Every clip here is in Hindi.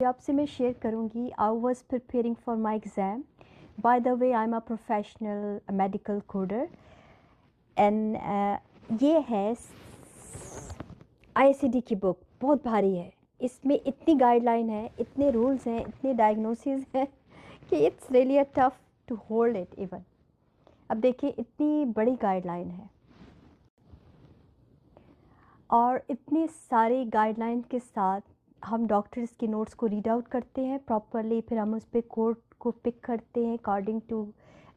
आपसे मैं शेयर करूंगी। I was preparing for my exam. By the way I am a professional medical coder and ये है आईसीडी की बुक। बहुत भारी है, इसमें इतनी गाइडलाइन है, इतने रूल्स हैं, इतने डायग्नोसिस हैं कि it's really a tough to hold it even. अब देखिए, इतनी बड़ी गाइडलाइन है और इतनी सारी गाइडलाइन के साथ हम डॉक्टर्स के नोट्स को रीड आउट करते हैं प्रॉपरली, फिर हम उस पर कोड को पिक करते हैं अकॉर्डिंग टू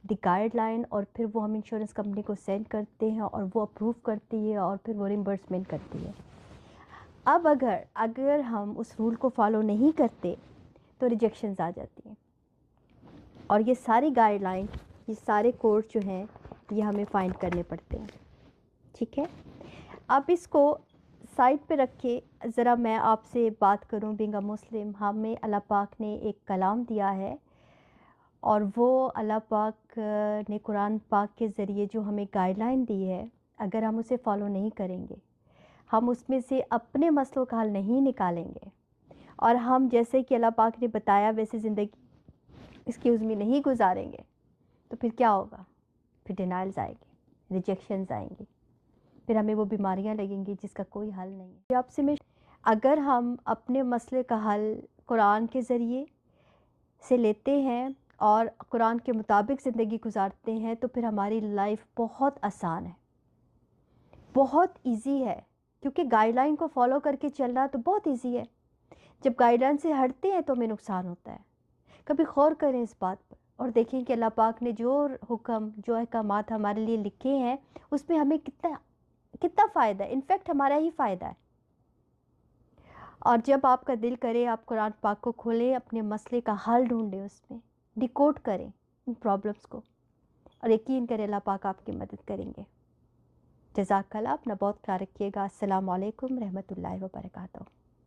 द गाइडलाइन, और फिर वो हम इंश्योरेंस कंपनी को सेंड करते हैं और वो अप्रूव करती है और फिर वो रिम्बर्समेंट करती है। अब अगर हम उस रूल को फॉलो नहीं करते तो रिजेक्शंस आ जाती हैं, और ये सारी गाइडलाइन, ये सारे कोड जो हैं, ये हमें फाइंड करने पड़ते हैं। ठीक है, अब इसको साइड पे रख के ज़रा मैं आपसे बात करूं। बीइंग अ मुस्लिम, हमें अल्लाह पाक ने एक कलाम दिया है, और वो अल्लाह पाक ने कुरान पाक के ज़रिए जो हमें गाइडलाइन दी है, अगर हम उसे फॉलो नहीं करेंगे, हम उसमें से अपने मसलों का हल नहीं निकालेंगे, और हम जैसे कि अल्लाह पाक ने बताया वैसे ज़िंदगी एक्सक्यूज़ में नहीं गुजारेंगे, तो फिर क्या होगा? फिर डिनाइल्स आएंगे, रिजेक्शंस आएंगी, फिर हमें वो बीमारियां लगेंगी जिसका कोई हल नहीं है। आपसे मैं, अगर हम अपने मसले का हल कुरान के ज़रिए से लेते हैं और कुरान के मुताबिक ज़िंदगी गुजारते हैं, तो फिर हमारी लाइफ बहुत आसान है, बहुत इजी है। क्योंकि गाइडलाइन को फॉलो करके चलना तो बहुत इजी है, जब गाइडलाइन से हटते हैं तो हमें नुकसान होता है। कभी गौर करें इस बात पर और देखें कि अल्लाह पाक ने जो हुक्म, जो अहकामात हमारे लिए लिखे हैं, उसमें हमें कितना कितना फ़ायदा है। इनफैक्ट हमारा ही फ़ायदा है। और जब आपका दिल करे, आप कुरान पाक को खोलें, अपने मसले का हल ढूंढें, उसमें डिकोड करें इन प्रॉब्लम्स को, और यकीन करें अल्लाह पाक आपकी मदद करेंगे। जज़ाकल्लाह। अपना बहुत ख्याल रखिएगा। अस्सलाम वालेकुम रहमतुल्लाहि व बरकातहू।